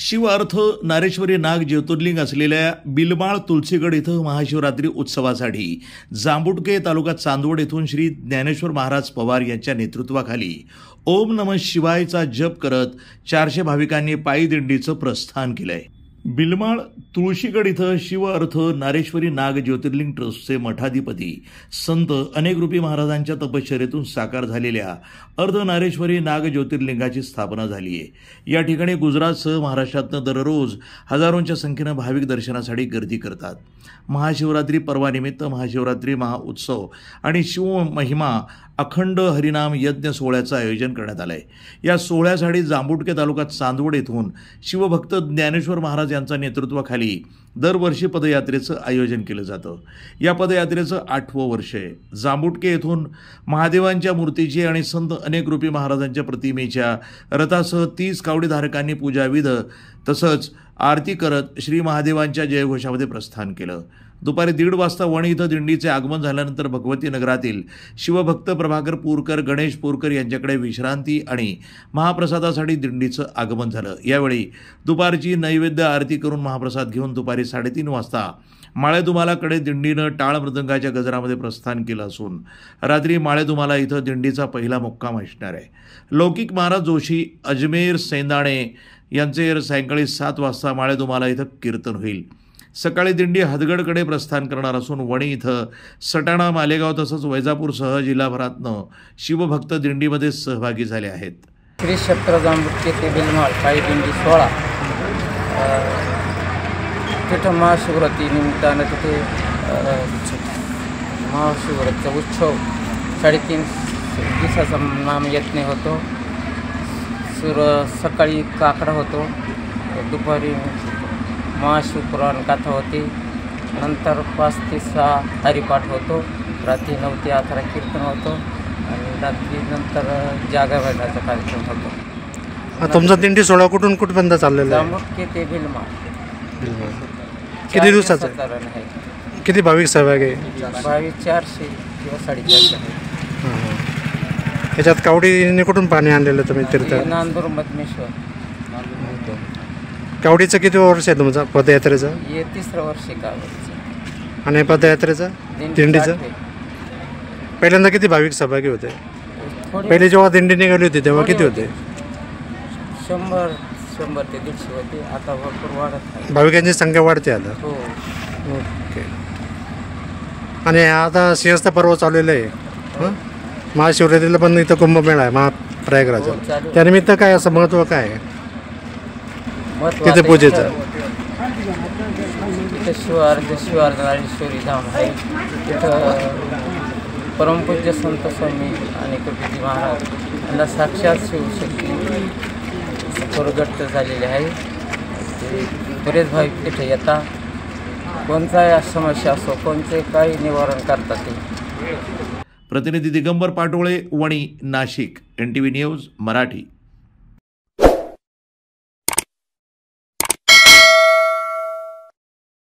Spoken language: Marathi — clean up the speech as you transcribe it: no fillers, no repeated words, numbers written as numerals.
शिव अर्थ नारेश्वरी नाग ज्योतिर्लिंग असलेल्या बिलमाळ तुलसीगड इथं महाशिवरात्री उत्सवासाठी जांबुडके तालुका चांदवड येथून श्री ज्ञानेश्वर महाराज पवार यांच्या नेतृत्वाखाली ओम नमः शिवायचा जप करत 400 भाविकांनी पायी दिंडीचं प्रस्थान केलंय। बिलमाळ तुळशीगड इथं शिव अर्थ नारेश्वरी नाग ज्योतिर्लिंग ट्रस्टचे मठाधिपती संत अनेक रूपी महाराजांच्या तपश्चर्येतून साकार झालेल्या अर्ध नारेश्वरी नाग ज्योतिर्लिंगाची स्थापना झाली आहे। या ठिकाणी गुजरातसह महाराष्ट्रातनं दररोज हजारोंच्या संख्येनं भाविक दर्शनासाठी गर्दी करतात। महाशिवरात्री पर्वानिमित्त महाशिवरात्री महाउत्सव आणि शिव महिमा अखंड हरिनाम यज्ञ सोहळ्याचं आयोजन करण्यात आलंय। या सोहळ्यासाठी जांबुडके तालुका चांदवड येथून शिवभक्त ज्ञानेश्वर महाराज यांच्या नेतृत्वाखाली दरवर्षी पदयात्रेचं आयोजन केलं जातं। या पदयात्रेचं 8वं वर्ष आहे। जांबुडके येथून महादेवांच्या मूर्तीची आणि संत अनेक रूपी महाराजांच्या प्रतिमेच्या रथासह 30 कावडीधारकांनी पूजाविध तसंच आरती करत श्री महादेवांच्या जयघोषामध्ये प्रस्थान केलं। दुपारी 1:30 वाजता वणी इथं दिंडीचे आगमन झाल्यानंतर भगवती नगरातील शिवभक्त प्रभाकर पूरकर गणेश पूरकर यांच्याकडे विश्रांती आणि महाप्रसादासाठी दिंडीचं आगमन झालं। यावेळी दुपारची नैवेद्य आरती करून महाप्रसाद घेऊन दुपारी 3:30 वाजता माळेदुमालाकडे दिंडीनं टाळ मृदंगाच्या गजरामध्ये प्रस्थान केलं असून रात्री माळेदुमाला इथं दिंडीचा पहिला मुक्काम असणार आहे। लौकिक महाराज जोशी अजमेर सैंदाणे यांचे सायंकाळी 7 वाजता माळेदुमाला इथं कीर्तन होईल। सकाळी दिंडी हदगडकडे प्रस्थान करणार असून वणी इथं सटाणा मालेगाव तसंच वैजापूरसह जिल्हाभरातनं शिवभक्त दिंडीमध्ये सहभागी झाले आहेत। श्री क्षेत्र जांबुडके ते बिलमाळ पायी दिंडी 16 तिथं महाशिवरात्री निमित्तानं तिथे महाशिवरात्रीचा उत्सव 3.5 दिवसाचा नामयज्ञ होतो। सकाळी काकडा होतो, दुपारी महाशिवपुराण गाथा होती, नंतर 5 ते 6 हरिपाठ होतो, रात्री 9 ते 11 कीर्तन होतो आणि रात्री नंतर जागरणाचा कार्यक्रम होतो। तुमचा दिंडी सोहळा कुठून कुठपर्यंत चाललेला आहे? जांबुडके ते बिलमाळ। किती दिवसाचा आहे? किती भाविक सहभागी आहे? भाविक 400 किंवा 450 आहे। याच्यात कावडीने कुठून पाणी आणलेलं तुम्ही तीर्थ? नांदूर मधमेश्वर। कावडीचं किती वर्ष आहे तुमचं पदयात्रेचं? हे 3रं वर्ष कावडीचं। आणि पदयात्रेचं दिंडीचं पहिल्यांदा किती भाविक सहभागी होते? पहिले जेव्हा दिंडी निघाली होती तेव्हा किती होते? 100 ते 150 होते। आता भरपूर वाढत आहे, भाविकांची संख्या वाढते आता। हो। ओके। आणि आता सिंहस्थ पर्व चाललेलं आहे, महाशिवरात्रीला पण इथं कुंभमेळा आहे महाप्रयागराजा, त्यानिमित्त काय असं महत्त्व काय आहे तिथे पूजेचं? तिथं शिवार्धनाश्वरी धाम आहे। तिथं परमपूज्य संत स्वामी आणि कपिती महाराज यांना साक्षात शिवशक्ती प्रगट झालेले आहे। बरेच भाविक तिथे येतात, कोणताही समस्या असो कोणते काही निवारण करतात ते। प्रतिनिधी दिगंबर पाटोळे, वणी, नाशिक, NTV न्यूज मराठी।